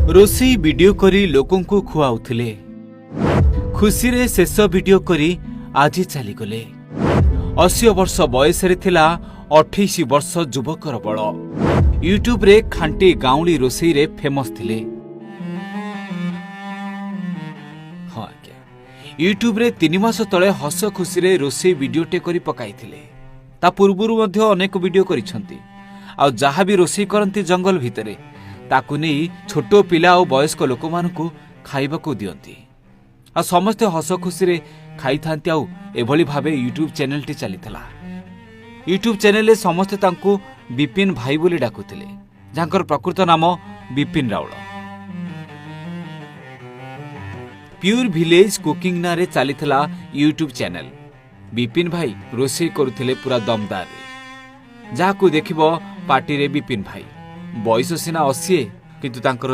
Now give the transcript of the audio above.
रोसई video करी लोकों को खुआउथिले खुशी रे शेष वीडियो करी आज चलीगले 80 वर्ष बयस रे थिला 28 वर्ष युवकर बल यूट्यूब रे खांटी गाउली रोसई रे फेमस थिले। हाँ आज्ञा यूट्यूब रे 3 मास तले हस खुशी रे रोसई वीडियोटे करी पकाइथिले। ता पूर्वरु मध्य अनेक वीडियो करिसंती आ जहाँ भी रोसई करंती जंगल भितरे ताकू नहीं छोट पिला और वयस्क लोक मानकु खाइबाकू दियंती आ समस्ते हस खुशी रे खाई थांती आउ एभली भाबे यूट्यूब चैनल टी चलीथला। यूट्यूब चैनल रे समस्ते तांकू विपिन भाई बोली डाकुथिले जांकर प्रकृत नाम Vipin Raul. Pure village cooking ना रे चलीथला यूट्यूब चैनल। विपिन भाई रोसई करुथिले पूरा दमदार रे जाकू देखिबो पार्टी रे विपिन भाई बयस सिना 80 किंतु तांकर